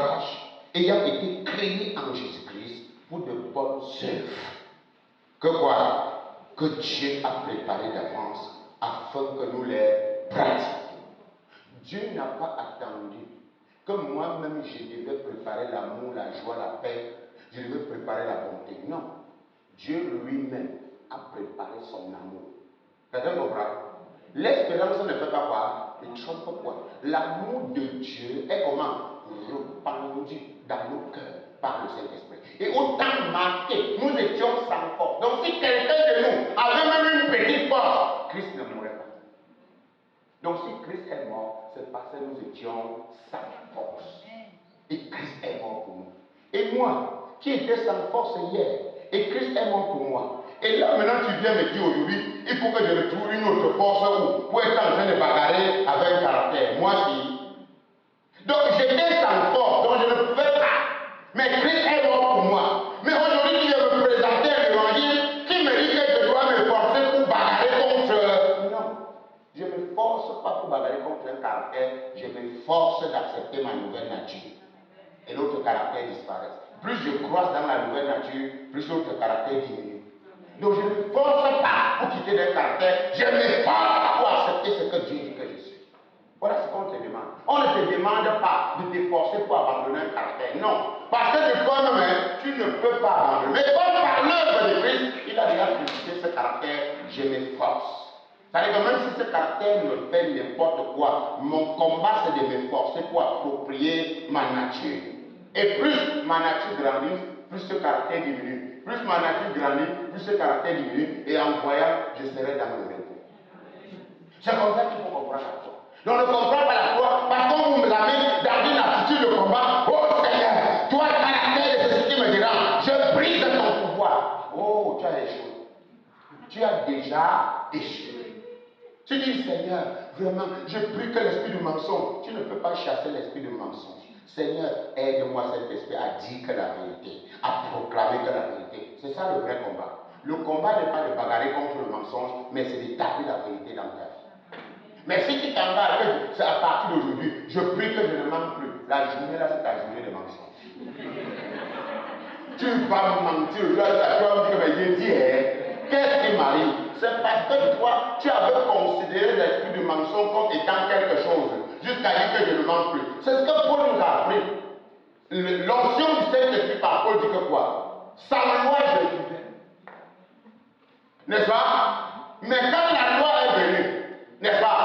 courage, ayant été créés en Jésus-Christ pour de bonnes œuvres. Que quoi? Que Dieu a préparé d'avance afin que nous les pratiquions. Dieu n'a pas attendu que moi-même je devais préparer l'amour, la joie, la paix, je devais préparer la bonté. Non. Dieu lui-même a préparé son amour. Quelqu'un comprend? L'espérance ne fait pas quoi? Ne trompe quoi? L'amour de Dieu est comment? Répandu dans nos cœurs par le Saint-Esprit. Et autant marqué, nous étions sans force. Donc si quelqu'un de nous avait même une petite force, Christ ne mourrait pas. Donc si Christ est mort, c'est parce que nous étions sans force. Et Christ est mort pour nous. Et moi, qui étais sans force hier, et Christ est mort pour moi. Et là maintenant tu viens me dire aujourd'hui, il faut que je retrouve une autre force pour être en train de bagarrer avec un caractère. Moi si. Donc j'étais sans force, donc je ne pouvais pas. Mais Christ est mort pour moi. Mais aujourd'hui, tu viens me présenter l'évangile qui me dit que je dois me forcer pour bagarrer contre. Non. Je ne me force pas pour bagarrer contre un caractère, je me force d'accepter ma nouvelle nature. Et l'autre caractère disparaît. Plus je croise dans la nouvelle nature, plus l'autre caractère diminue. Donc je ne me force pas pour quitter d'un caractère, je me force pour accepter ce que Dieu dit que je suis. Voilà ce qu'on te demande. On ne te demande pas de te forcer pour abandonner un caractère. Non. Parce que de toi-même, tu ne peux pas abandonner. Mais comme par l'œuvre de Christ, il a déjà critiqué ce caractère, je me force. C'est-à-dire que même si ce caractère me fait n'importe quoi, mon combat c'est de me forcer pour approprier ma nature. Et plus ma nature grandit, plus ce caractère diminue. Plus ma nature grandit, plus ce caractère diminue. Et en voyant, je serai dans le repos. C'est comme ça qu'il faut comprendre la foi. Donc ne comprends pas la foi parce qu'on vous la met dans une attitude de combat. Oh Seigneur, toi le caractère de ceci qui me dérange, je brise ton pouvoir. Oh, tu as échoué. Tu as déjà échoué. Tu dis Seigneur, vraiment, je prie que l'esprit du mensonge. Tu ne peux pas chasser l'esprit du mensonge. Seigneur, aide-moi cet esprit à dire que la vérité, à proclamer que la vérité. C'est ça le vrai combat. Le combat n'est pas de bagarrer contre le mensonge, mais c'est de taper la vérité dans ta vie. Mais si tu t'engages, c'est à partir d'aujourd'hui, je prie que je ne manque plus. La journée là, c'est ta journée de mensonge. Tu vas me mentir, tu vas me dire que j'ai dit, qu'est-ce qui m'arrive? C'est parce que toi, tu avais considéré l'esprit du mensonge comme étant quelque chose, jusqu'à dire que je ne manque plus. C'est ce que Paul nous a appris. L'onction du Saint-Esprit par Paul dit que quoi? Sans loi, je vivais. N'est-ce pas? Mais quand la loi est venue, n'est-ce pas?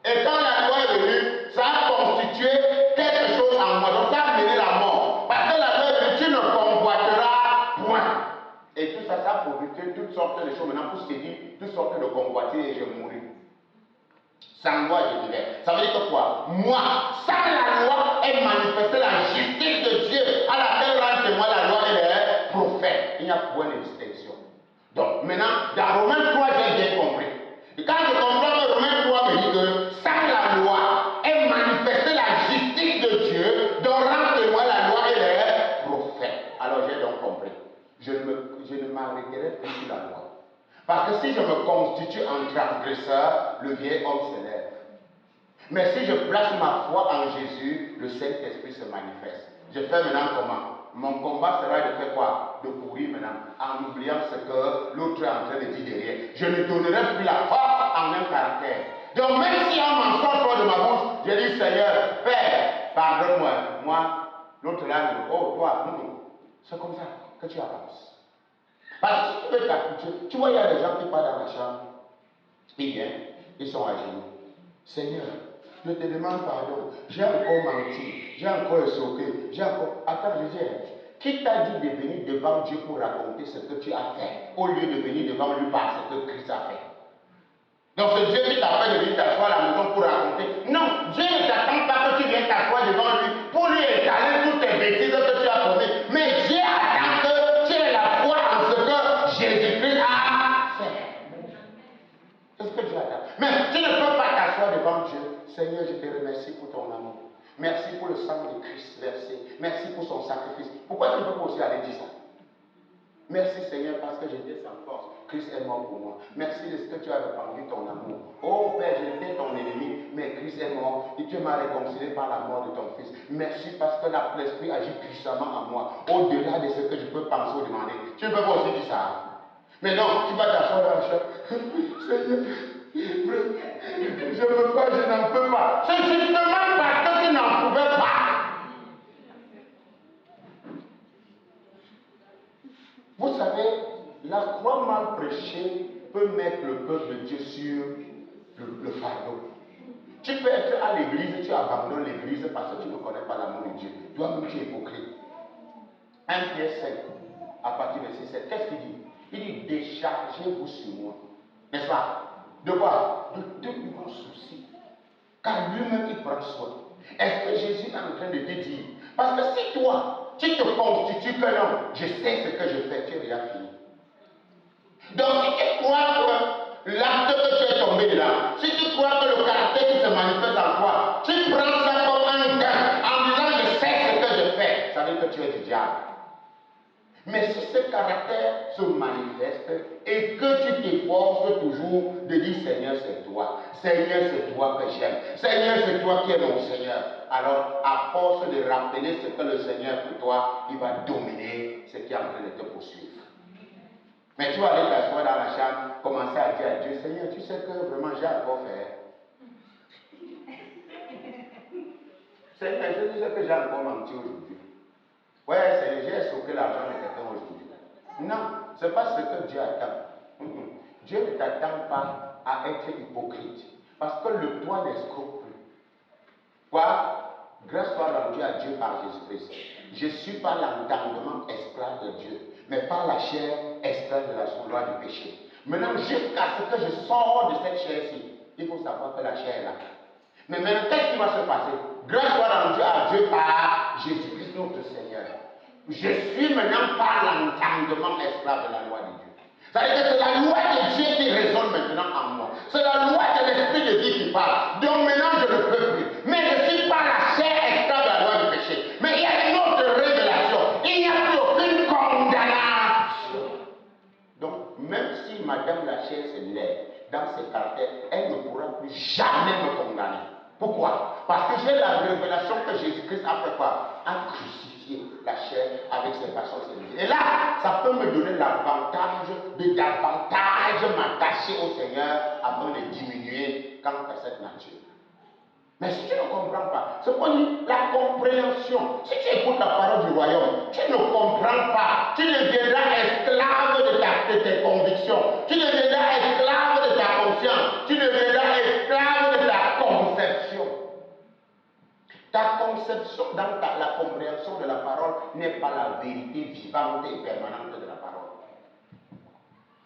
Et quand la loi est venue, ça a constitué quelque chose en moi. Donc ça a mené la mort. Parce que la loi est venue, tu ne convoiteras point. Et tout ça, ça a provoqué toutes sortes de choses. Maintenant, pour se dire, toutes sortes de convoitises et je mourrai. Sans loi, je vivais. Ça veut dire que quoi? Moi, sans la loi, est manifestée la justice de Dieu, à laquelle rend témoin la loi et les prophètes. Il n'y a point de distinction. Donc, maintenant, dans Romains 3, j'ai bien compris. Et quand je comprends que Romains 3 me dit que sans la loi est manifestée la justice de Dieu, dont rend témoin la loi et les prophètes. Alors j'ai donc compris. Je ne m'arrêterai plus sur la loi. Parce que si je me constitue en transgresseur, le vieil homme se lève. Mais si je place ma foi en Jésus, le Saint-Esprit se manifeste. Je fais maintenant comment? Mon combat sera de faire quoi? De courir maintenant, en oubliant ce que l'autre est en train de dire derrière. Je ne donnerai plus la force en un caractère. Donc même si un mensonge sort de ma bouche, je dis Seigneur, Père, pardonne-moi. Moi, l'autre là, oh toi, c'est comme ça que tu avances. Parce que si tu veux t'appuyer, tu vois, il y a des gens qui partent dans la chambre, ils viennent, ils sont à genoux. Seigneur, je te demande pardon, j'ai encore menti, j'ai encore escroqué, j'ai encore... Attends, je dis, qui t'a dit de venir devant Dieu pour raconter ce que tu as fait, au lieu de venir devant lui par ce que Christ a fait? Donc c'est Dieu qui t'appelle de venir t'asseoir à la maison pour raconter. Non, Dieu ne t'attend pas que tu viennes t'asseoir devant lui pour lui étaler toutes tes bêtises que tu as commises. Mais Dieu attend que tu aies la foi en ce que Jésus-Christ a fait. C'est ce que Dieu attend. Mais tu ne peux pas t'asseoir devant Dieu. Seigneur, je te remercie pour ton amour. Merci pour le sang de Christ versé. Merci pour son sacrifice. Pourquoi tu ne peux pas aussi aller dire ça? Merci Seigneur parce que j'étais sans force. Christ est mort pour moi. Merci de ce que tu as répandu ton amour. Oh Père, j'étais ton ennemi, mais Christ est mort et tu m'as réconcilié par la mort de ton Fils. Merci parce que l'Esprit agit puissamment en moi, au-delà de ce que je peux penser ou demander. Tu ne peux pas aussi dire ça. Mais non, tu vas t'asseoir dans la chambre. Seigneur, je ne veux pas, je n'en peux pas. C'est justement parce que tu n'en pouvais pas. Vous savez, la croix mal prêchée peut mettre le peuple de Dieu sur le fardeau. Tu peux être à l'église, tu abandonnes l'église parce que tu ne connais pas l'amour de Dieu. Toi-même, tu es hypocrite. 1 Pierre 5, à partir de 6, qu'est-ce qu'il dit? Il dit, déchargez-vous sur moi. N'est-ce pas? De quoi? De tous vos soucis. Car lui-même, il prend soin. Est-ce que Jésus est en train de te dire? Parce que si toi, tu te constitues que non, je sais ce que je fais, tu es déjà fini. Donc si tu crois que l'acte que tu es tombé là, si tu crois que le caractère qui se manifeste en toi, tu prends ça comme un gain en disant je sais ce que je fais, ça veut dire que tu es du diable. Mais si ce caractère se manifeste et que tu t'efforces toujours de dire Seigneur c'est toi que j'aime, Seigneur c'est toi qui es mon Seigneur, alors à force de rappeler ce que le Seigneur pour toi, il va dominer ce qui est en train de te poursuivre. Mais tu vas aller t'asseoir dans la chambre, commencer à dire à Dieu, Seigneur, tu sais que vraiment j'ai encore fait. Seigneur, tu sais que j'ai encore menti aujourd'hui. Ouais, Seigneur, j'ai sauvé l'argent de quelqu'un aujourd'hui. Non, ce n'est pas ce que Dieu attend. Dieu ne t'attend pas à être hypocrite. Parce que le toi n'escroque plus. Quoi? Grâce soit rendue à Dieu par Jésus-Christ. Je suis par l'entendement esclave de Dieu, mais par la chair esclave de la loi du péché. Maintenant, jusqu'à ce que je sors de cette chair-ci, il faut savoir que la chair est là. Mais maintenant, qu'est-ce qui va se passer? Grâce soit rendue à Dieu par Jésus-Christ notre Seigneur. Je suis maintenant par l'entendement esclave de la loi de Dieu. C'est-à-dire que c'est la loi de Dieu qui résonne maintenant en moi. C'est la loi de l'Esprit de Dieu qui parle. Donc maintenant, je ne peux plus. Mais je suis par la chair esclave de la loi du péché. Mais il y a une autre révélation. Il n'y a plus aucune condamnation. Donc, même si madame la chair se lève dans ses caractères, elle ne pourra plus jamais me condamner. Pourquoi? Parce que j'ai la révélation que Jésus-Christ a fait quoi? A crucifié la chair avec ses passions séduisantes. Et là, ça peut me donner l'avantage de davantage m'attacher au Seigneur avant de diminuer quant à cette nature. Mais si tu ne comprends pas, c'est qu'on dit la compréhension. Si tu écoutes la parole du royaume, tu ne comprends pas. Tu deviendras esclave de tes convictions. Tu deviendras esclave de ta conscience. Tu deviendras esclave de ta conception. Ta conception dans la compréhension de la parole n'est pas la vérité vivante et permanente de la parole.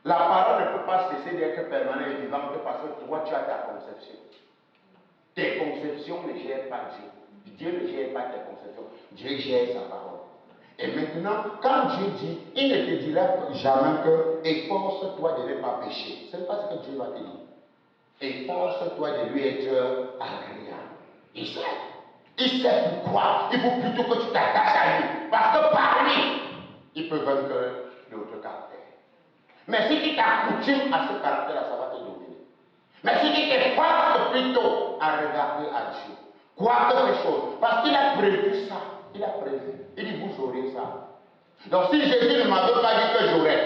La parole ne peut pas cesser d'être permanente et vivante parce que toi tu as ta conception. Tes conceptions ne gèrent pas Dieu. Dieu ne gère pas tes conceptions. Dieu gère sa parole. Et maintenant, quand Dieu dit, il ne te dira jamais que efforce-toi de ne pas pécher. Ce n'est pas ce que Dieu va te dire. Efforce-toi de lui être agréable. Il sait pourquoi. Il faut plutôt que tu t'attaches à lui. Parce que par lui, il peut vaincre l'autre caractère. Mais si tu t'accoutumes à ce caractère-là, ça va te dominer. Mais si tu t'efforces plutôt à regarder à Dieu, quoi que ces choses, parce qu'il a prévu ça, il a prévu, il dit vous aurez ça. Donc si Jésus ne m'avait pas dit que j'aurais,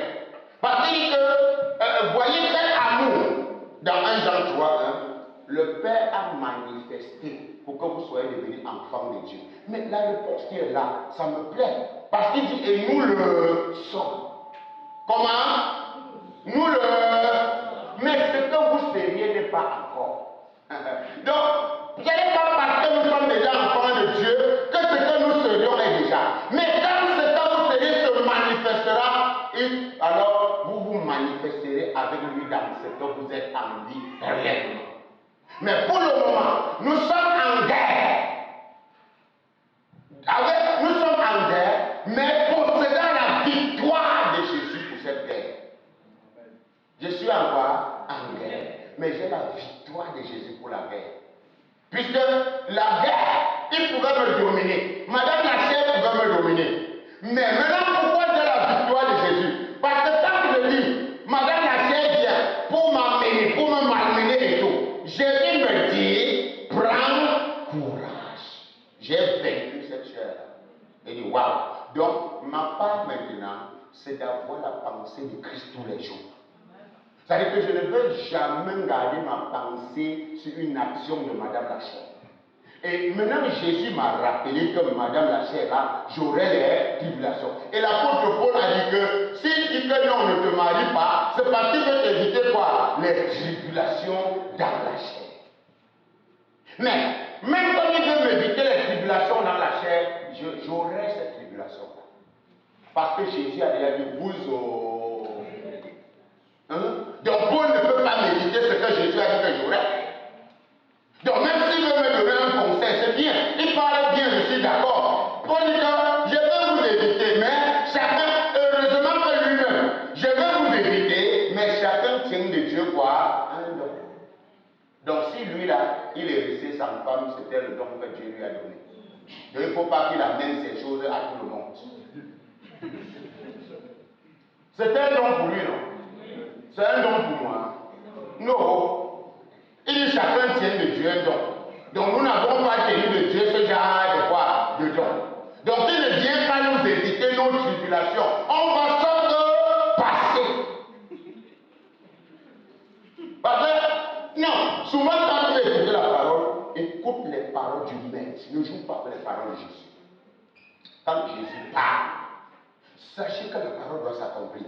parce qu'il dit que, voyez quel amour, dans 1 Jean 3, le Père a manifesté pour que vous soyez devenus enfants de Dieu. Mais la réponse qui est là, ça me plaît, parce qu'il dit et nous le sommes. Comment? Nous le... Mais ce que vous seriez n'est pas encore. Donc, ce n'est pas parce que nous sommes déjà enfants de Dieu que ce que nous serions est déjà. Mais quand ce que vous seriez se manifestera, alors vous vous manifesterez avec lui dans ce que vous êtes en vie réellement. Mais pour le moment, nous sommes en guerre. Nous sommes en guerre, mais possédant la victoire de Jésus pour cette guerre. Je suis encore en guerre, mais j'ai la victoire de Jésus pour la guerre. Puisque la guerre, il pouvait me dominer. Madame la chair pouvait me dominer. Mais maintenant, pourquoi j'ai la victoire de Jésus? Parce que tant que je dis, Madame la Waouh. Donc, ma part maintenant, c'est d'avoir la pensée de Christ tous les jours. C'est-à-dire que je ne veux jamais garder ma pensée sur une action de Madame la chère. Et maintenant, Jésus m'a rappelé que Madame la chère, là, j'aurai les tribulations. Et l'apôtre Paul a dit que s'il dit que non, ne te marie pas, c'est parce qu'il veut éviter quoi? Les tribulations dans la chair. Mais, même quand il veut m'éviter les tribulations dans la chair, j'aurai ces tribulations-là. Parce que Jésus a déjà dit, vous hein? Donc Paul ne peut pas m'éviter ce que Jésus a dit que j'aurai. Donc même s'il veut me donner un conseil, c'est bien. Il parle bien, je suis d'accord. Paul dit que je veux vous éviter, mais chacun, heureusement que lui-même, je veux vous éviter, mais chacun tient de Dieu quoi? Un don. Donc si lui là, il est resté sans femme, c'était le don que Dieu lui a donné. Donc il ne faut pas qu'il amène ces choses à tout le monde. C'était un don pour lui, non? C'est un don pour moi. Non. Il dit chacun tient de Dieu un don. Donc nous n'avons pas tenu de Dieu ce genre de quoi? De don. Donc il ne vient pas nous éviter nos tribulations. On va s'en passer. Parce que, non, souvent quand tu écoutes la parole, écoute les paroles du maître. Ne joue pas avec les paroles de Jésus. Quand Jésus parle, sachez que la parole doit s'accomplir.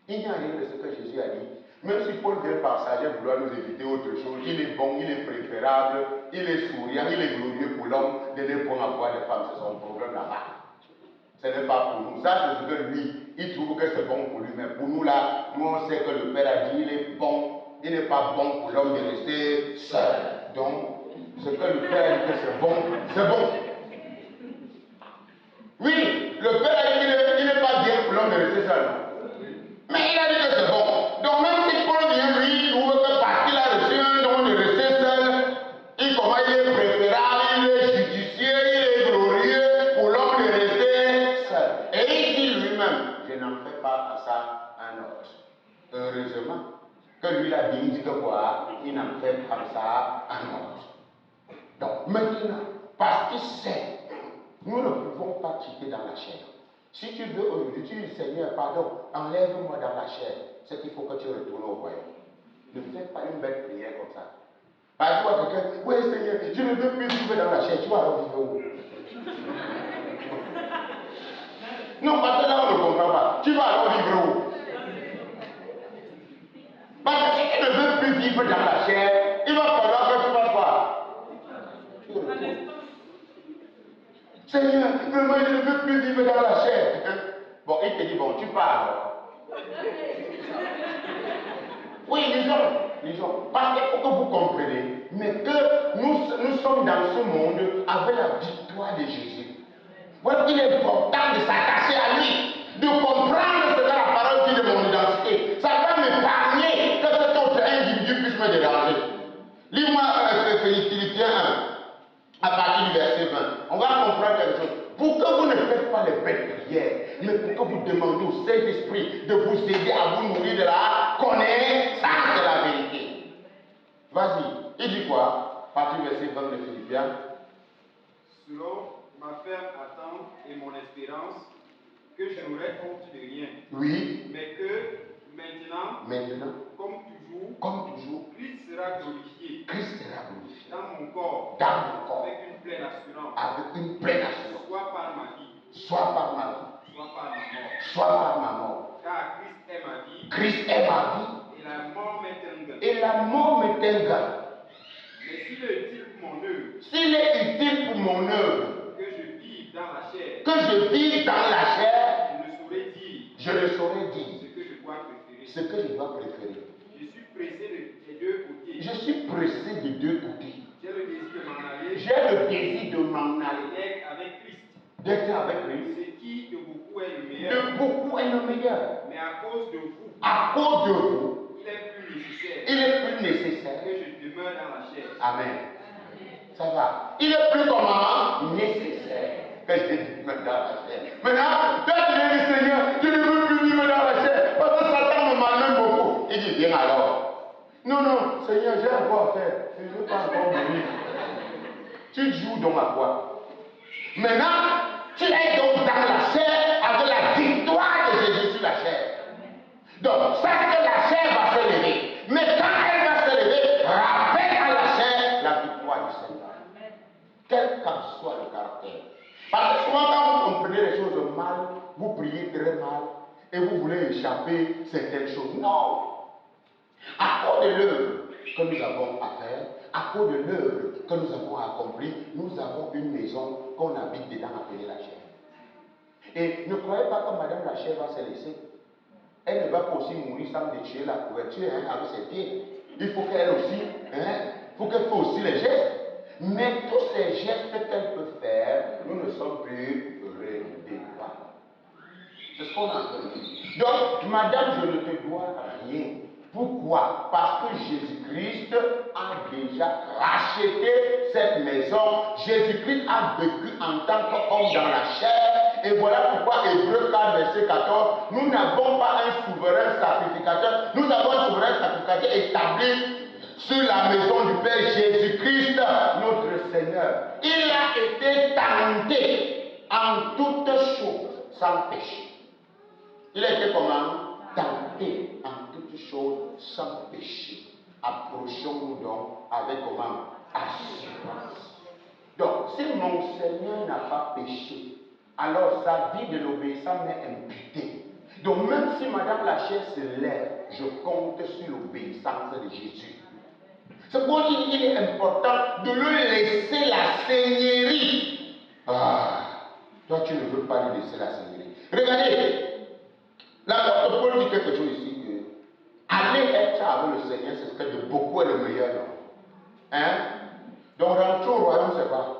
Il n'y a rien de ce que Jésus a dit. Même si Paul vient par sagesse vouloir nous éviter autre chose, il est bon, il est préférable, il est souriant, il est glorieux pour l'homme de ne pas avoir des femmes. C'est son problème là-bas. Ce n'est pas pour nous. Ça, c'est ce que lui, il trouve que c'est bon pour lui. Mais pour nous là, nous on sait que le Père a dit, il est bon, il n'est pas bon pour l'homme de rester seul. Donc, ce que le Père a dit que c'est bon, c'est bon. Oui, le Père a dit qu'il n'est pas bien pour l'homme de rester seul. Mais il a dit que c'est bon. Donc même si Paul vient, lui, il trouve que parce qu'il a reçu un don de rester seul, il est préférable, il est judicieux, il est glorieux pour l'homme de rester seul. Et il dit lui-même, je n'en fais pas à ça un autre. Heureusement que lui l'a dit, il dit que quoi? Il n'en fait pas ça un autre. Donc maintenant, parce qu'il sait, nous ne pouvons pas quitter dans la chair. Si tu veux aujourd'hui, tu dis Seigneur, pardon, enlève-moi dans la chair, c'est qu'il faut que tu retournes au royaume. Ne fais pas une belle prière comme ça. Par exemple, quelqu'un, oui Seigneur, je ne veux plus vivre dans la chair, tu vas alors vivre où? Non, parce que là on ne comprend pas. Tu vas alors vivre où? Parce que si tu ne veux plus vivre dans la chair, il va falloir que tu fasses quoi? Tu retournes. Seigneur, vraiment, je ne veux plus vivre dans la chair. Bon, il te dit, bon, tu pars. Oui, lisons. Parce qu'il faut que vous compreniez, mais que nous sommes dans ce monde avec la victoire de Jésus. Voilà qu'il est important de s'attacher à lui, de comprendre ce que la parole dit de mon identité. Ça va m'épargner que cet autre individu puisse me déranger. Lis-moi Philippiens 1, à partir du verset 20. On va comprendre quelque chose. Pour que vous ne faites pas les belles prières, mais pour que vous demandez au Saint-Esprit de vous aider à vous nourrir de la connaissance de la vérité. Vas-y, il dit quoi? À partir du verset 20 de Philippiens. Selon ma ferme attente et mon espérance, que je n'aurai honte de rien. Oui. Mais que maintenant, comme toujours, Christ sera glorifié. Dans mon corps. Avec une pleine assurance. Soit par ma vie. Soit par ma mort. Car Christ est ma vie. Et la mort m'est un gain. Mais s'il est utile pour mon œuvre, que je vive dans la chair, je ne saurais dire ce que je dois préférer. Je suis pressé de deux côtés. J'ai le désir de m'en aller. D'être avec Christ. Ce qui de beaucoup est le meilleur. Mais à cause de vous, il est plus nécessaire que je demeure dans la chair. Amen. Ça va. Il est plus comment? Nécessaire que je demeure dans la chair. Maintenant, toi tu dis Seigneur, je ne veux plus vivre dans la chair parce que Satan me malmène beaucoup. Il dit viens alors. Non, Seigneur, j'ai encore à faire. Je ne veux pas encore mourir. Tu joues donc à quoi? Maintenant, tu es donc dans Donc, ça que la chair va se lever. Mais quand elle va se lever, rappelle à la chair la victoire du Seigneur. Quel qu'en soit le caractère. Parce que souvent, quand vous comprenez les choses mal, vous priez très mal et vous voulez échapper certaines choses. Non. À cause de l'œuvre que nous avons à faire, à cause de l'œuvre que nous avons accomplie, nous avons une maison qu'on habite dedans appelée la chair. Et ne croyez pas que Madame la chair va se laisser. Elle ne va pas aussi mourir sans détruire la couverture avec ses pieds. Il faut qu'elle aussi, faut qu'elle fasse aussi les gestes. Mais tous ces gestes qu'elle peut faire, nous ne sommes plus redevables. C'est ce qu'on a entendu. Donc, Madame, je ne te dois rien. Pourquoi? Parce que Jésus-Christ a déjà racheté cette maison. Jésus-Christ a vécu en tant qu'homme dans la chair. Et voilà pourquoi Hébreux 4, verset 14, nous n'avons pas un souverain sacrificateur. Nous avons un souverain sacrificateur établi sur la maison du Père Jésus-Christ, notre Seigneur. Il a été tenté en toutes choses sans péché. Il a été comment? Tenté en toutes choses sans péché. Approchons-nous donc avec comment? Assurance. Donc, si mon Seigneur n'a pas péché, alors sa vie de l'obéissance m'est imputée. Donc, même si Madame la chair se lève, je compte sur l'obéissance de Jésus. C'est pourquoi il est important de lui laisser la seigneurie. Ah, toi tu ne veux pas lui laisser la seigneurie. Regardez, l'apôtre Paul dit quelque chose ici. Aller être avec le Seigneur, c'est ce que de beaucoup est le meilleur. Hein? Donc rentrer au royaume, c'est pas.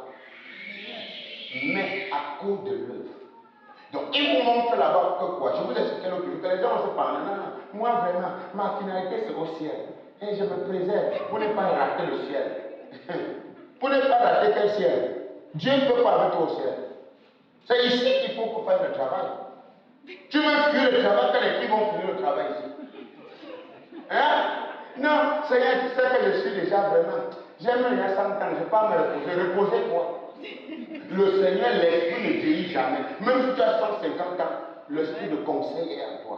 Mais à cause de l'œuvre. Donc il vous montre là-bas que quoi? Je vous explique l'autre jour que les gens se parlent. Non, moi vraiment, ma finalité c'est au ciel. Et je me préserve pour ne pas rater le ciel. Pour ne pas rater quel ciel? Dieu ne peut pas avec toi au ciel. C'est ici qu'il faut qu'on fasse le travail. Tu veux fuir le travail, quand les filles vont fuir le travail ici. Hein? Non, Seigneur, tu sais que je suis déjà vraiment. J'aime rien 100 ans, je ne vais pas me reposer. Reposer quoi? Le Seigneur, l'esprit ne vieillit jamais. Même si tu as 150 ans, l'esprit de conseil est en toi.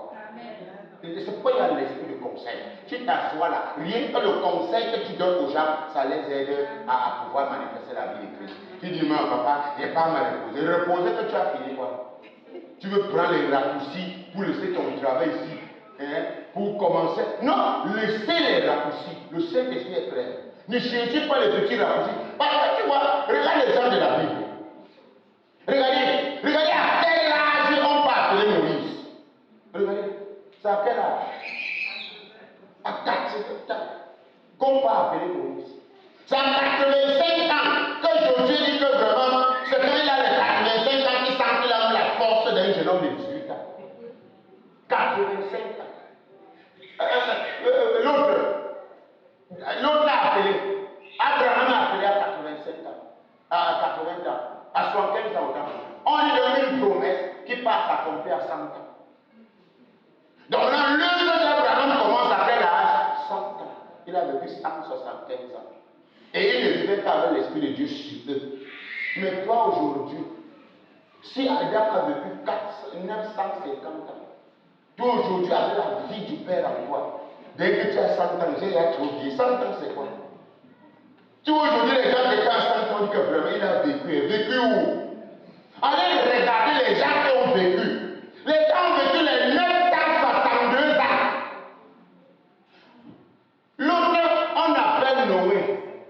C'est pourquoi il y a l'esprit de conseil. Tu t'assois là, rien que le conseil que tu donnes aux gens, ça les aide à pouvoir manifester la vie de Christ. Tu dis, mais papa, je n'ai pas à me reposer. Reposer que tu as fini quoi? Tu veux prendre les raccourcis pour laisser ton travail ici, pour commencer. Non, laissez les raccourcis. Le Saint-Esprit est clair. Ne cherchez pas les petits raccourcis. Parce que tu vois, regarde les gens de la Bible. Regardez à quel âge on peut appeler Moïse. Regardez, c'est à quel âge? À 80 ans qu'on peut appeler Moïse. C'est à 85 ans que Josué dit que vraiment, c'est quand il a les 85 ans qu'il sent qu'il a la force d'un jeune homme de 18 ans. 85 ans. L'autre l'a appelé. Abraham l'a appelé à 87 ans. À 80 ans. À 75 ans. On lui donne une promesse qui part s'accomplir à 100 ans. Donc là, l'œuvre d'Abraham commence à quel âge? 100 ans. Il a vécu 175 ans. Et il ne vivait pas avec l'Esprit de Dieu sur eux. Mais toi aujourd'hui, si Adam a vécu 950 ans, toi aujourd'hui avec la vie du Père en toi, dès que tu as 100 ans, j'ai trop vieilli. 100 ans c'est quoi? Tu vois aujourd'hui les gens qui ont 100 ans disent que vraiment il a vécu. Vécu où? Allez regarder les gens qui ont vécu. Les gens ont vécu les 962 ans. L'autre, on appelle Noé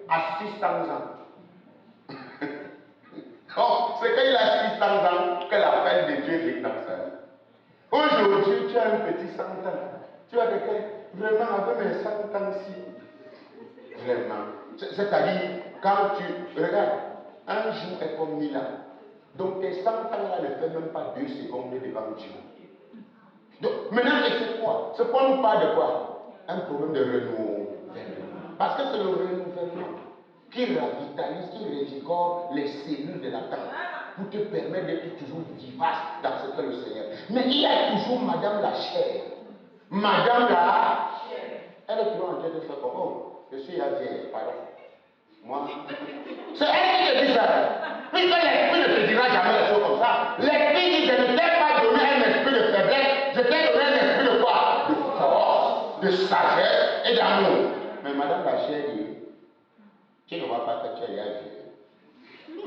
à 600 ans. Oh, c'est quand il a 600 ans que l'appel de Dieu est dans sa vie. Aujourd'hui, tu as un petit 100 ans. Tu as quelqu'un, vraiment, avec mes 100 ans-ci. Vraiment. C'est-à-dire, quand tu regardes, un jour est comme 1000 ans. Donc tes 100 ans-là ne fait même pas 2 secondes devant Dieu. Donc maintenant, c'est quoi? C'est quoi nous parle de quoi? Un problème de renouvellement. Parce que c'est le renouvellement qui revitalise, qui revigore les cellules de la terre pour te permettre d'être toujours vivace dans ce que le Seigneur. Mais il y a toujours Madame la chair. Madame la chair. Elle est toujours en train de faire comme, oh, je suis la vieille, pardon. Moi, c'est elle qui te dit ça. Puisque l'esprit ne te dira jamais les choses. de sagesse et d'amour. Mais Madame la chair dit, tu ne vois pas que tu es déjà vieux.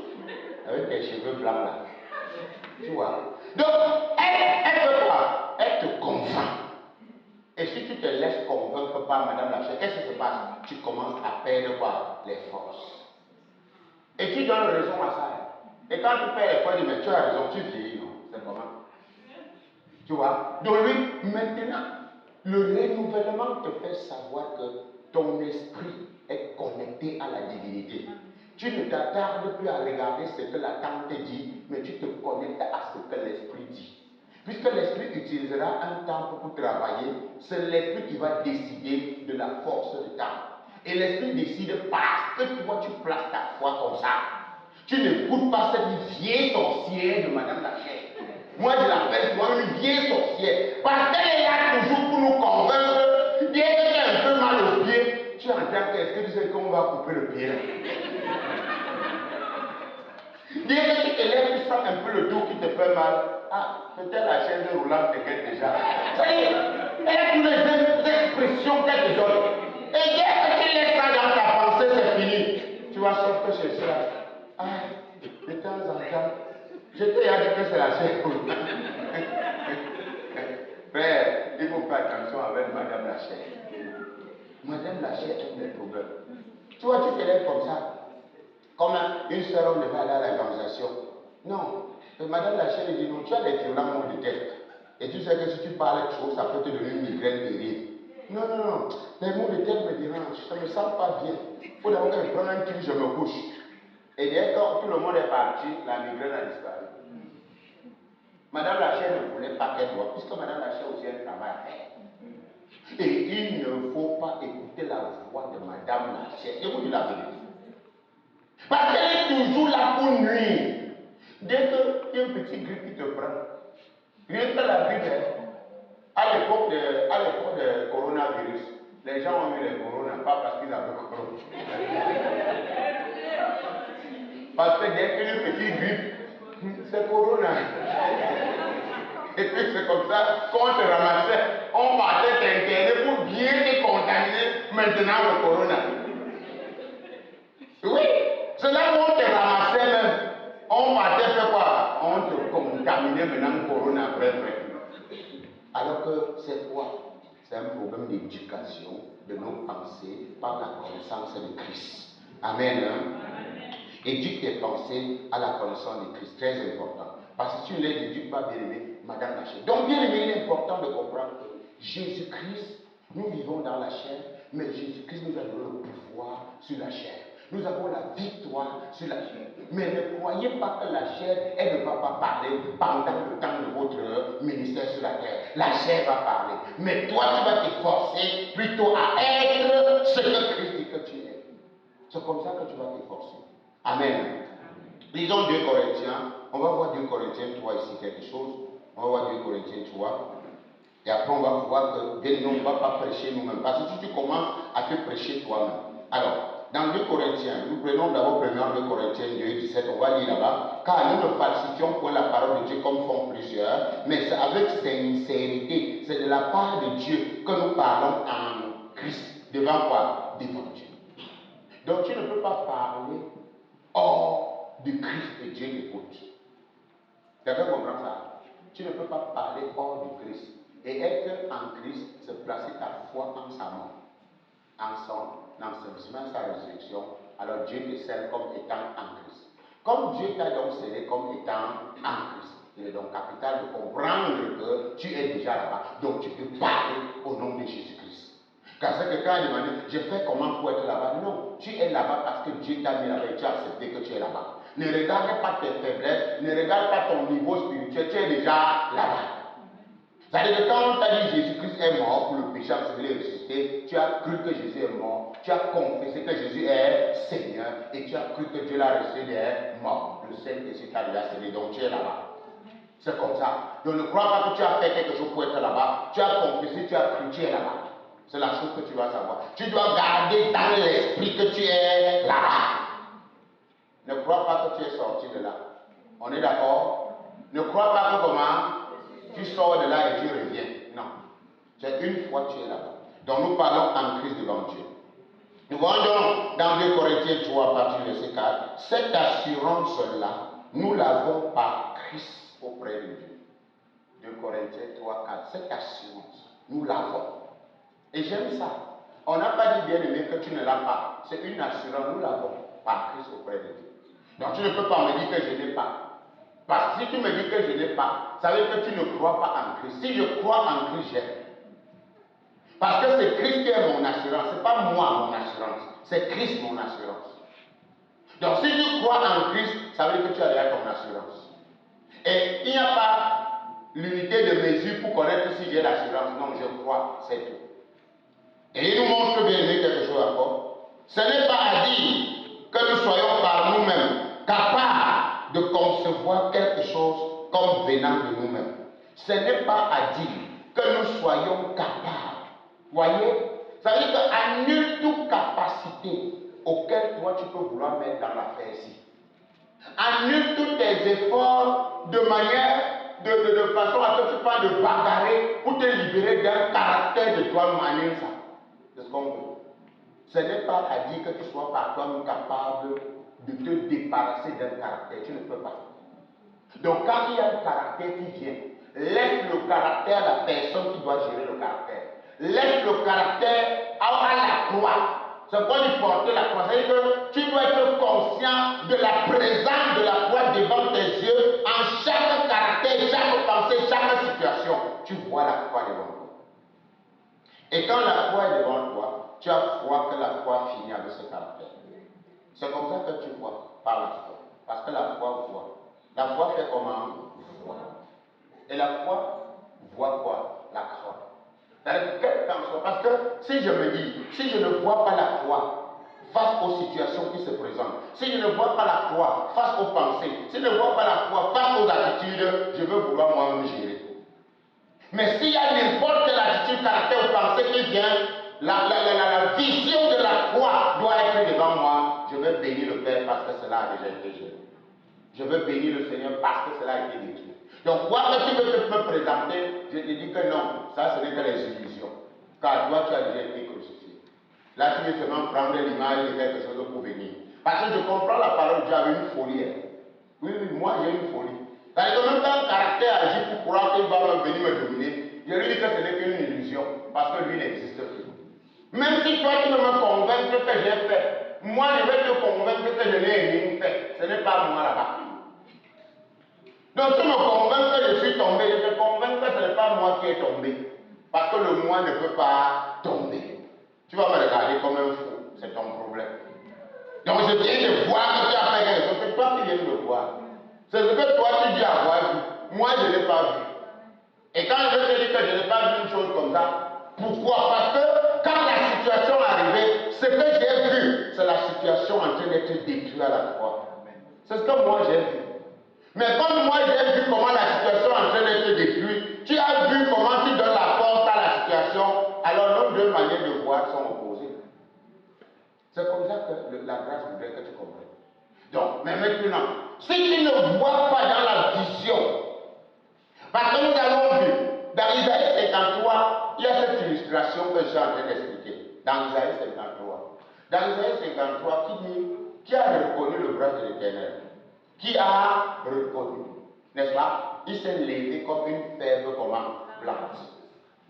Avec tes cheveux blancs là. Tu vois. Donc, elle ne peut pas. Elle te convainc. Et si tu te laisses convaincre par Madame la chair, qu'est-ce qui se passe? Tu commences à perdre quoi? Les forces. Et tu donnes raison à ça. Et quand tu perds les forces, tu dis, mais tu as raison, tu vieillis, non? C'est comment? Tu vois? Donc lui, maintenant, le renouvellement te fait savoir que ton esprit est connecté à la divinité. Tu ne t'attardes plus à regarder ce que la tante dit, mais tu te connectes à ce que l'esprit dit. Puisque l'esprit utilisera un temps pour travailler, c'est l'esprit qui va décider de la force du temps. Et l'esprit décide parce que toi tu places ta foi comme ça. Tu n'écoutes pas cette vieille sorcière de Madame la chair. Moi je l'appelle souvent une vieille sorcière. Parce qu'elle est là toujours pour nous convaincre. Dès que tu as un peu mal au pied, tu entends qu'est-ce que tu sais qu'on va couper le pied là. Dès que tu te lèves, tu sens un peu le dos qui te fait mal. Ah, peut-être la chaise roulante te guette déjà. Elle a toutes les expressions qu'elle te donne. Et dès que tu laisses ça dans ta pensée, c'est fini. Tu vas sortir chez ça. Ah, de temps en temps, je t'ai dit que c'est la chaise roulante. Frère, il faut faire attention avec Madame la chaise. Madame la chaise a des problèmes. Tu vois, tu te lèves comme ça. Comme une soeur, on devait aller à l'évangélisation. Non. Et Madame la chair dit non, tu as des violents maux de tête. Et tu sais que si tu parles trop, ça peut te donner une migraine terrible. Non, non, non. Les maux de tête me dérangent. Ça ne me sent pas bien. Il faut d'abord que je prenne un truc, je me couche. Et dès que tout le monde est parti, la migraine a disparu. Madame la chair ne voulait pas qu'elle voie, puisque Madame la chair aussi a un travail à faire. Et il ne faut pas écouter la voix de Madame la chair. Je vous dis la vérité. Parce qu'elle est toujours là pour nuire. Dès qu'il y a une petite grippe qui te prend, rien que la grippe, à l'époque de coronavirus, les gens ont eu le corona, pas parce qu'ils avaient le corona. Parce que dès qu'il y a une petite grippe, c'est corona. Et puis c'est comme ça qu'on te ramassait, on partait t'interner pour bien te contaminer maintenant le corona. Oui, c'est là où on te ramassait même. On partait faire quoi? On te contaminait maintenant le corona vrai. Alors que c'est quoi? C'est un problème d'éducation de nos pensées par la connaissance de Christ. Amen. Éduque tes pensées à la connaissance de Christ. Très important. Parce que si tu ne les éduques pas, bien aimé, Madame la chair. Donc, bien aimé, il est important de comprendre que Jésus-Christ, nous vivons dans la chair, mais Jésus-Christ nous a donné le pouvoir sur la chair. Nous avons la victoire sur la chair. Mais ne croyez pas que la chair, elle ne va pas parler pendant le temps de votre ministère sur la terre. La chair va parler. Mais toi, tu vas t'efforcer plutôt à être ce que Christ dit que tu es. C'est comme ça que tu vas t'efforcer. Amen. Lisons 2 Corinthiens. On va voir 2 Corinthiens 3 ici quelque chose. On va voir 2 Corinthiens 3. Et après, on va voir que, bien évidemment, on ne va pas prêcher nous-mêmes. Parce que si tu commences à te prêcher toi-même. Alors, dans 2 Corinthiens, nous prenons d'abord 2 Corinthiens 2, 17, on va lire là-bas. Car nous ne falsifions point la parole de Dieu comme font plusieurs, mais c'est avec sincérité. C'est de la part de Dieu que nous parlons en Christ. Devant quoi? Devant Dieu. Donc tu ne peux pas parler hors du Christ et Dieu t'écoute. Quelqu'un comprend ça? Tu ne peux pas parler hors du Christ. Et être en Christ, c'est placer ta foi en sa mort, en son enseignement, sa résurrection. Alors Dieu te scelle comme étant en Christ. Comme Dieu t'a donc scellé comme étant en Christ, il est donc capital de comprendre que tu es déjà là-bas. Donc tu peux parler au nom de Jésus-Christ. Car c'est que quand il demande, je fais comment pour être là-bas? Non, tu es là-bas parce que Dieu t'a mis là-bas et tu as accepté que tu es là-bas. Ne regarde pas tes faiblesses, ne regarde pas ton niveau spirituel, tu es déjà là-bas. C'est-à-dire que quand on t'a dit Jésus-Christ est mort pour le péché, il est ressuscité, tu as cru que Jésus est mort, tu as confessé que Jésus est Seigneur et tu as cru que Dieu l'a ressuscité est mort. Le Saint-Esprit t'a déjà scellé, donc tu es là-bas. C'est comme ça. Donc ne crois pas que tu as fait quelque chose pour être là-bas. Tu as confessé, tu as cru, tu es là-bas. C'est la chose que tu dois savoir. Tu dois garder dans l'esprit que tu es là-bas. Ne crois pas que tu es sorti de là. On est d'accord? Ne crois pas que comment tu sors de là et tu reviens. Non. C'est une fois tu es là-bas. Donc nous parlons en Christ devant Dieu. Nous voyons donc dans 2 Corinthiens 3, à partir du verset 4, cette assurance-là, nous l'avons par Christ auprès de Dieu. 2 Corinthiens 3, 4, cette assurance, nous l'avons. Et j'aime ça. On n'a pas dit, bien aimé, que tu ne l'as pas. C'est une assurance, nous l'avons par Christ auprès de Dieu. Donc tu ne peux pas me dire que je n'ai pas. Parce que si tu me dis que je n'ai pas, ça veut dire que tu ne crois pas en Christ. Si je crois en Christ, j'ai. Parce que c'est Christ qui est mon assurance. Ce n'est pas moi mon assurance. C'est Christ mon assurance. Donc si tu crois en Christ, ça veut dire que tu as déjà ton assurance. Et il n'y a pas l'unité de mesure pour connaître si j'ai l'assurance. Non, je crois, c'est tout. Et il nous montre bien quelque chose encore. Ce n'est pas à dire que nous soyons par nous-mêmes capables de concevoir quelque chose comme venant de nous-mêmes. Ce n'est pas à dire que nous soyons capables. Voyez, ça veut dire qu'annule toute capacité auquel toi tu peux vouloir mettre dans l'affaire ici. Annule tous tes efforts de manière, de façon à que tu parles de bagarrer pour te libérer d'un caractère de toi-même. Annule ça. C'est ce qu'on veut. Ce n'est pas à dire que tu sois par toi-même capable de te débarrasser d'un caractère. Tu ne peux pas. Donc quand il y a un caractère qui vient, laisse le caractère à la personne qui doit gérer le caractère. Laisse le caractère à la croix. C'est quoi lui porter la croix? C'est-à-dire que tu dois être conscient de la présence de la croix devant tes yeux en chaque caractère, chaque pensée, chaque situation. Tu vois la croix devant toi. Et quand la croix est devant toi, tu as foi que la croix finit avec ce caractère. C'est comme ça que tu vois par la foi. Parce que la foi voit. La foi fait comment? Voit. Et la foi voit quoi? La croix. Parce que si je me dis, si je ne vois pas la croix face aux situations qui se présentent, si je ne vois pas la croix face aux pensées, si je ne vois pas la croix face aux attitudes, je veux vouloir moi-même gérer. Mais s'il y a n'importe quelle attitude, caractère ou pensée qui vient, la vision de la croix doit être devant moi. Je veux bénir le Père parce que cela a déjà été géré. Je veux bénir le Seigneur parce que cela a été détruit. Donc, quoi que tu veux me présenter, je te dis que non, ça ce n'est que les illusions. Car toi, tu as déjà été crucifié. Là, tu veux seulement prendre l'image de quelque chose pour venir. Parce que je comprends la parole de Dieu avec une folie. Oui, moi j'ai une folie. C'est-à-dire que même quand un caractère agit pour croire qu'il va venir me dominer, je lui dis que ce n'est qu'une illusion, parce que lui n'existe plus. Même si toi tu veux me convaincre que j'ai fait, moi je vais te convaincre que je n'ai rien fait. Ce n'est pas moi là-bas. Donc tu me convaincs que je suis tombé, je te convainc que ce n'est pas moi qui est tombé. Parce que le moi ne peut pas tomber. Tu vas me regarder comme un fou, c'est ton problème. Donc je viens de voir que tu as fait quelque chose, c'est toi qui viens de voir. C'est ce que toi tu dis avoir vu. Moi je ne l'ai pas vu. Et quand je te dis que je n'ai pas vu une chose comme ça, pourquoi? Parce que quand la situation est arrivée, ce que j'ai vu, c'est la situation en train d'être détruite à la croix. C'est ce que moi j'ai vu. Mais comme moi j'ai vu comment la situation est en train d'être détruite, tu as vu comment tu donnes la force à la situation, alors nos deux manières de voir sont opposées. C'est comme ça que la grâce voudrait que tu comprennes. Donc, mais maintenant, si tu ne vois pas dans la vision, parce que nous avons vu, dans Isaïe 53, il y a cette illustration que je suis en train d'expliquer. Dans Isaïe 53. Dans Isaïe 53, qui a reconnu le bras de l'Éternel? Qui a reconnu, n'est-ce pas? Il s'est levé comme une fève plante.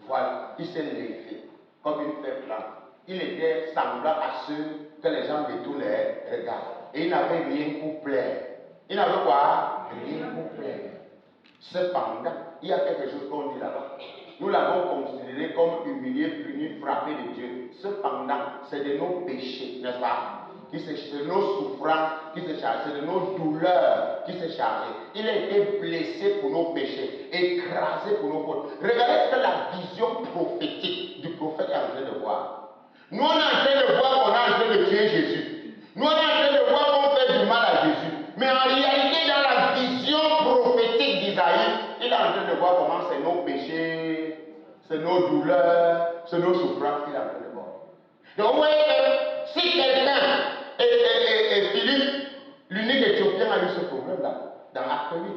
Voilà, il s'est levé comme une fève plante. Il était semblable à ceux que les gens détournent les regards. Et il n'avait rien pour plaire. Il n'avait quoi? Rien pour plaire. Cependant, il y a quelque chose qu'on dit là-bas. Nous l'avons considéré comme humilié, puni, frappé de Dieu. Cependant, c'est de nos péchés, n'est-ce pas? C'est de nos souffrances qui se chargent, c'est de nos douleurs qui se chargent. Il a été blessé pour nos péchés, écrasé pour nos fautes. Regardez ce que la vision prophétique du prophète est en train de voir. Nous, on est en train de voir qu'on est en train de tuer Jésus. Nous, on est en train de voir qu'on fait du mal à Jésus. Mais en réalité, dans la vision prophétique d'Isaïe, il est en train de voir comment c'est nos péchés, c'est nos douleurs, c'est nos souffrances qu'il est en train de voir. Donc, vous voyez que si quelqu'un, et Philippe, l'unique Éthiopien, a eu ce problème-là, dans Acte 8,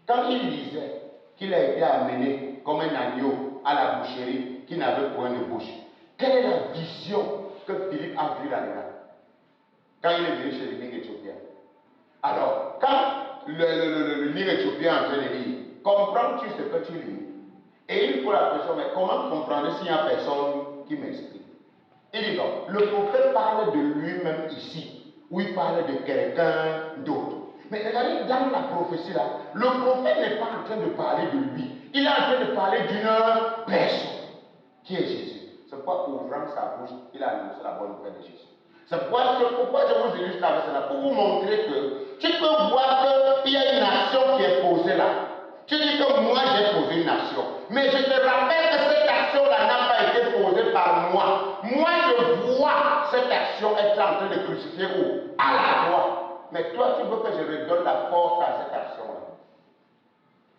quand il disait qu'il a été amené comme un agneau à la boucherie, qui n'avait point de bouche, Quelle est la vision que Philippe a vue là-dedans quand il est venu chez le Nil éthiopien? Alors, quand le Nil éthiopien est en train de lire, comprends-tu ce que tu lis? Et il pose la question, mais comment comprendre s'il n'y a personne qui m'explique? Il dit non, le prophète parle de lui-même ici, ou il parle de quelqu'un d'autre. Mais regardez, dans la prophétie là, le prophète n'est pas en train de parler de lui, il est en train de parler d'une personne, qui est Jésus. C'est pourquoi, ouvrant sa bouche, il a annoncé la bonne nouvelle de Jésus. C'est pourquoi je vous illustre avec cela, pour vous montrer que tu peux voir qu'il y a une action qui est posée là. Tu dis que moi j'ai posé une action, mais je te rappelle que cette action-là n'a pas été posée par moi. Moi je vois cette action être en train de crucifier où? À la croix. Mais toi tu veux que je redonne la force à cette action-là.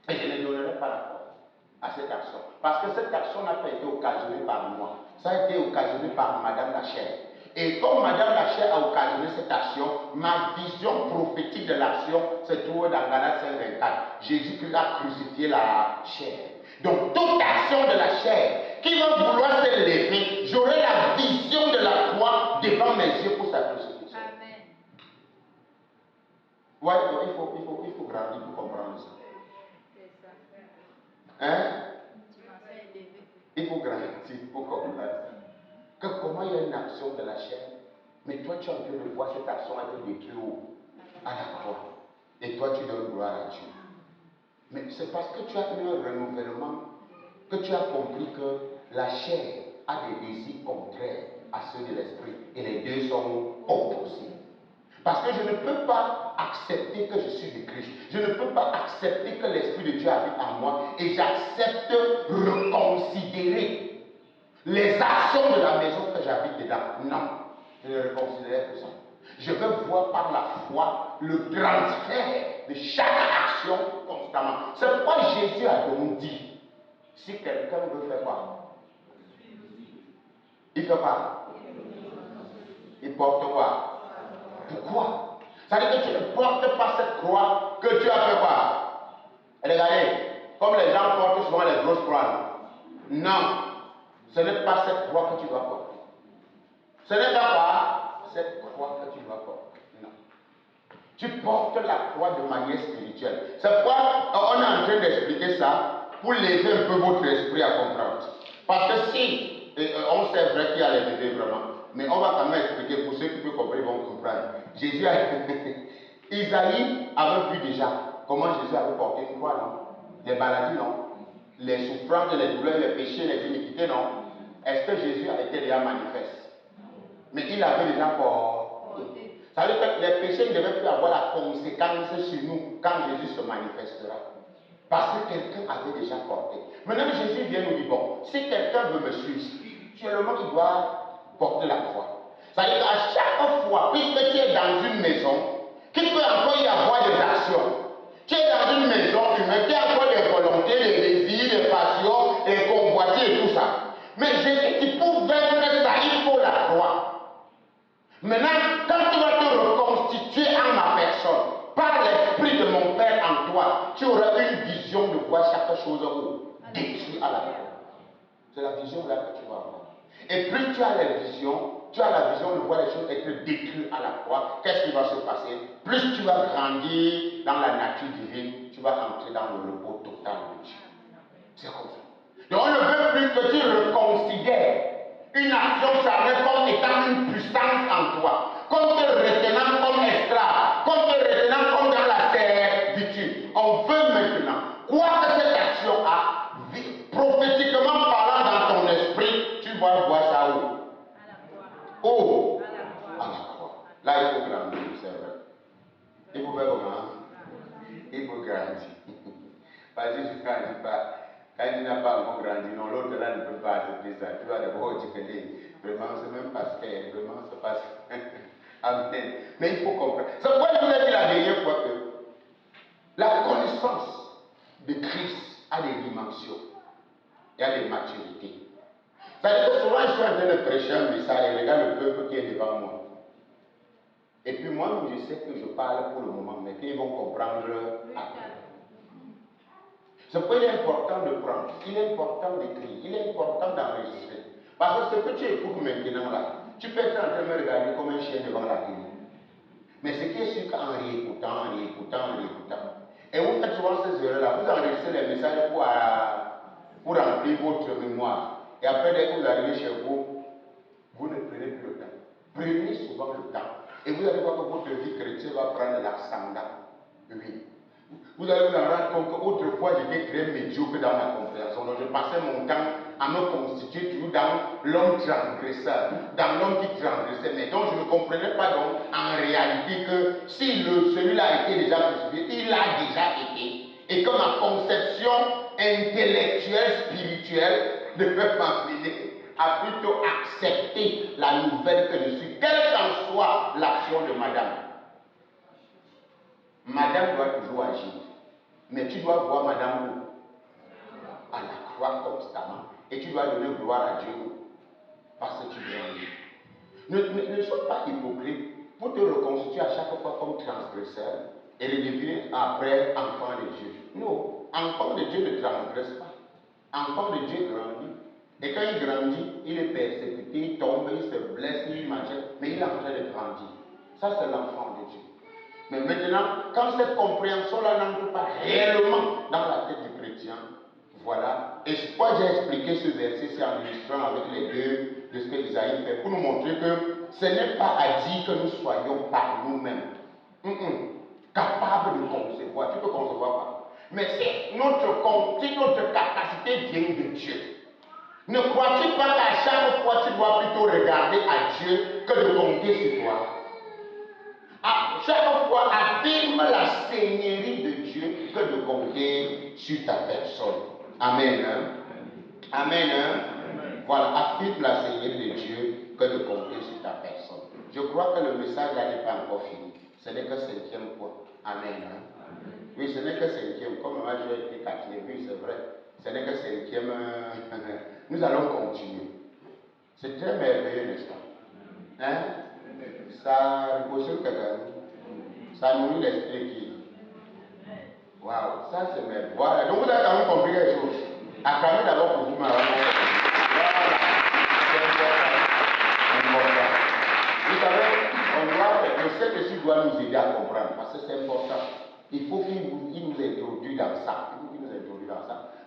Et je ne donnerai pas la force à cette action. Parce que cette action n'a pas été occasionnée par moi. Ça a été occasionné par Madame la Chair. Et comme Madame la Chair a occasionné cette action, ma vision prophétique de l'action se trouve dans Galates 5:24. Jésus-Christ a crucifié la chair. Donc toute action de la chair qui va vouloir se lever, j'aurai la vision de la croix devant mes yeux pour sa crucifixion. Amen. Ouais, il faut grandir pour comprendre ça. Hein? Il faut grandir pour comprendre ça. Que comment il y a une action de la chair, mais toi tu es en train de voir cette action être détruite à la croix. Et toi tu donnes gloire à Dieu. Mais c'est parce que tu as eu un renouvellement que tu as compris que la chair a des désirs contraires à ceux de l'esprit. Et les deux sont opposés. Parce que je ne peux pas accepter que je suis de Christ. Je ne peux pas accepter que l'Esprit de Dieu habite en moi. Et j'accepte reconsidérer les actions de la maison que j'habite dedans. Non, je ne reconsidère que ça. Je veux voir par la foi le transfert de chaque action constamment. C'est pourquoi Jésus a donc dit, si quelqu'un veut faire quoi? Il fait quoi? Il porte quoi? Pourquoi? Ça veut dire que tu ne portes pas cette croix que tu as fait quoi? Regardez, comme les gens portent souvent les grosses croix. Non, ce n'est pas cette croix que tu dois porter. Ce n'est pas quoi? Cette croix que tu dois porter. Non. Tu portes la croix de manière spirituelle. C'est pourquoi on est en train d'expliquer ça pour lever un peu votre esprit à comprendre. Parce que si, on sait vrai qu'il y a les bébés vraiment, mais on va quand même expliquer pour ceux qui peuvent comprendre, ils vont comprendre. Jésus a Isaïe avait vu déjà comment Jésus avait porté une croix, non? Les maladies, non? Les souffrances, les douleurs, les péchés, les iniquités, non? Est-ce que Jésus a été déjà manifeste? Mais il avait déjà porté. Ça veut dire que les péchés ne devaient plus avoir la conséquence sur nous quand Jésus se manifestera. Parce que quelqu'un avait déjà porté. Maintenant, Jésus vient nous dire, bon, si quelqu'un veut me suivre, spirituellement, il doit porter la croix. Ça veut dire qu'à chaque fois, puisque tu es dans une maison, qu'il peut encore y avoir des actions. Tu es dans une maison humaine, tu as encore des volontés, des désirs, des passions, des convoitises et tout ça. Mais Jésus dit, pour vaincre ça, il faut la croix. Maintenant, quand tu vas te reconstituer en ma personne, par l'esprit de mon Père en toi, tu auras une vision de voir chaque chose détruite à la croix. C'est la vision là que tu vas avoir. Et plus tu as la vision de voir les choses être détruites à la croix, qu'est-ce qui va se passer? Plus tu vas grandir dans la nature divine, tu vas entrer dans le repos total de Dieu. C'est comme ça. Donc on ne veut plus que tu reconsidères une action charnelle comme étant une puissance en toi, comme te retenant comme esclave, comme te retenant comme dans la servitude. On veut maintenant, quoi que cette action a, prophétiquement parlant dans ton esprit, tu vas voir ça où? À la croix. Où? À la croix. Là, il faut grandir, c'est vrai. Il faut faire comment? Il faut grandir. Parce que je ne grandis pas. Quand tu n'as pas encore grandi, non, l'autre là ne peut pas accepter ça. Tu vas d'abord dire que vraiment, c'est même parce que vraiment, c'est parce que. Amen. Mais il faut comprendre. C'est pourquoi je vous ai dit la dernière fois que la connaissance de Christ a des dimensions. Il y a des maturités. C'est-à-dire que souvent, je suis en train de prêcher un message et regarde le peuple qui est devant moi. Et puis moi, je sais que je parle pour le moment, mais qu'ils vont comprendre après. C'est pourquoi il est important de prendre, il est important d'écrire, il est important d'enregistrer. Parce que ce que tu écoutes maintenant là, tu peux être en train de me regarder comme un chien devant la télé. Mais ce qui est sûr qu'en réécoutant, et vous faites souvent ces erreurs-là, vous enregistrez les messages pour remplir votre mémoire. Et après, dès que vous arrivez chez vous, vous ne prenez plus le temps. Prenez souvent le temps. Et vous allez voir que votre vie chrétienne va prendre l'ascendant. Oui. Vous allez vous en rendre compte qu'autrefois j'étais très médiocre dans ma compréhension. Donc je passais mon temps à me constituer toujours dans l'homme transgresseur, dans l'homme qui transgressait. Mais donc je ne comprenais pas donc en réalité que si celui-là a été déjà crucifié, il l'a déjà été. Et que ma conception intellectuelle, spirituelle ne peut m'amener à plutôt accepter la nouvelle que je suis, quelle qu'en soit l'action de madame. Madame doit toujours agir. Mais tu dois voir madame où? À la croix constamment. Et tu dois donner gloire à Dieu où? Parce que tu grandis. Ne sois pas hypocrite pour te reconstituer à chaque fois comme transgresseur et redevenir après enfant de Dieu. Non, enfant de Dieu ne transgresse pas. Enfant de Dieu grandit. Et quand il grandit, il est persécuté, il tombe, il se blesse, il machin, mais il est en train de grandir. Ça, c'est l'enfant de Dieu. Mais maintenant, quand cette compréhension-là n'entre pas réellement dans la tête du chrétien, voilà. Et pourquoi j'ai expliqué ce verset, c'est en illustrant avec les deux de ce que Isaïe fait, pour nous montrer que ce n'est pas à dire que nous soyons par nous-mêmes capables de concevoir. Tu peux concevoir pas. Mais si notre capacité vient de Dieu, ne crois-tu pas qu'à chaque fois tu dois plutôt regarder à Dieu que de compter sur toi? À chaque fois, affirme la seigneurie de Dieu que de compter sur ta personne. Amen. Hein? Amen. Hein? Voilà, affirme la seigneurie de Dieu que de compter sur ta personne. Je crois que le message là n'est pas encore fini. Ce n'est que 5e point. Amen. Hein? Oui, ce n'est que 5e. Comme moi j'ai été 4e, oui, c'est vrai. Ce n'est que 5e. Nous allons continuer. C'est très merveilleux, n'est-ce pas? Hein? Ça repose sur quelqu'un. Ça nourrit l'esprit qui. Waouh, ça c'est merveilleux. Voilà, donc vous avez quand même compris quelque chose. Acclamez d'abord pour vous, madame. Voilà, c'est important. Vous savez, le Saint-Esprit doit nous aider à comprendre parce que c'est important. Il faut qu'il nous introduise dans ça.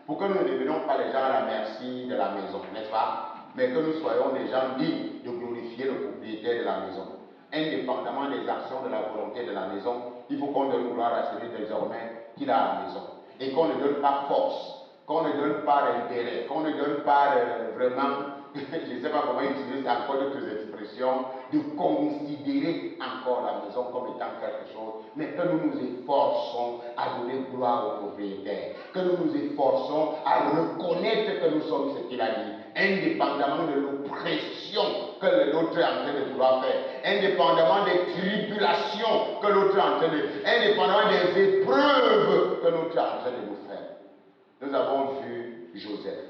Pour que nous ne devenions pas les gens à la merci de la maison, n'est-ce pas? Mais que nous soyons des gens dignes de glorifier le propriétaire de la maison. Indépendamment des actions de la volonté de la maison, il faut qu'on donne gloire à celui désormais qui a la maison. Et qu'on ne donne pas force, qu'on ne donne pas intérêt, qu'on ne donne pas vraiment, je ne sais pas comment utiliser encore d'autres expressions, de considérer encore la maison comme étant quelque chose, mais que nous nous efforçons à donner gloire au propriétaire, que nous nous efforçons à reconnaître que nous sommes ce qu'il a dit, indépendamment de l'oppression que l'autre est en train de vouloir faire, indépendamment des tribulations que l'autre est en train de faire, indépendamment des épreuves que l'autre est en train de nous faire. Nous avons vu Joseph.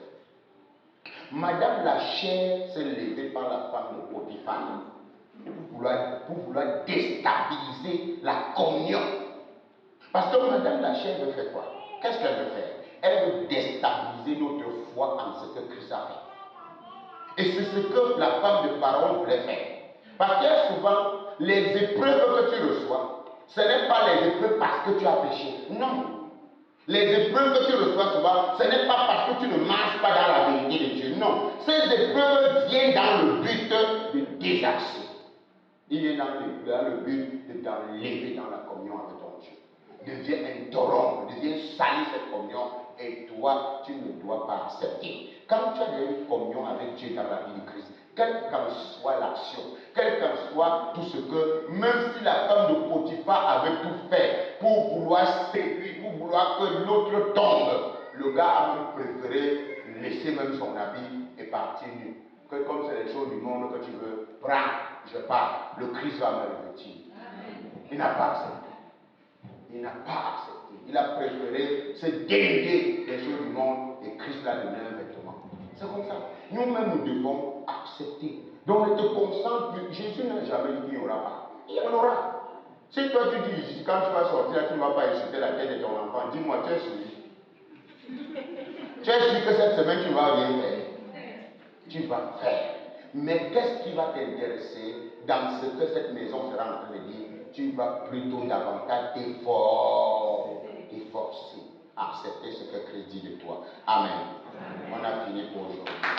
Madame la chair s'est levée par la femme de Potiphar pour vouloir déstabiliser la communion. Parce que Madame la chair veut faire quoi? Qu'est-ce qu'elle veut faire? Elle veut déstabiliser notre foi en ce que Christ a fait. Et c'est ce que la femme de Pharaon voulait faire. Parce que souvent, les épreuves que tu reçois, ce n'est pas les épreuves parce que tu as péché. Non. Les épreuves que tu reçois souvent, ce n'est pas parce que tu ne marches pas dans la vérité de Dieu. Non. Ces épreuves viennent dans le but de désaxer. Il vient dans le but de t'enlever dans la communion avec ton Dieu. Devient interrompre, devient salir cette communion. Et toi, tu ne dois pas accepter. Quand tu as une communion avec Dieu dans la vie de Christ, quelle qu'en soit l'action, quel qu'en soit tout ce que, même si la femme de Potiphar avait tout fait pour vouloir séduire, pour vouloir que l'autre tombe, le gars a même préféré laisser même son habit et partir nu. Que comme c'est les choses du monde que tu veux, prends, je pars, le Christ va me revêtir. Il n'a pas accepté. Il n'a pas accepté. Il a préféré se déléguer des choses du monde et Christ l'a donné un vêtement. C'est comme ça. Nous-mêmes, nous devons accepter. Donc, ne te concentre plus. Jésus n'a jamais dit qu'il n'y aura pas. Il y en aura. Si toi, tu dis ici, quand tu vas sortir, tu ne vas pas insulter la tête de ton enfant, dis-moi, tu es sûr. Tu es sûr que cette semaine, tu vas rien faire. tu vas faire. Mais qu'est-ce qui va t'intéresser dans ce que cette maison sera en train de dire? Tu vas plutôt davantage t'efforcer à accepter ce que Christ dit de toi. Amen. On a fini pour aujourd'hui.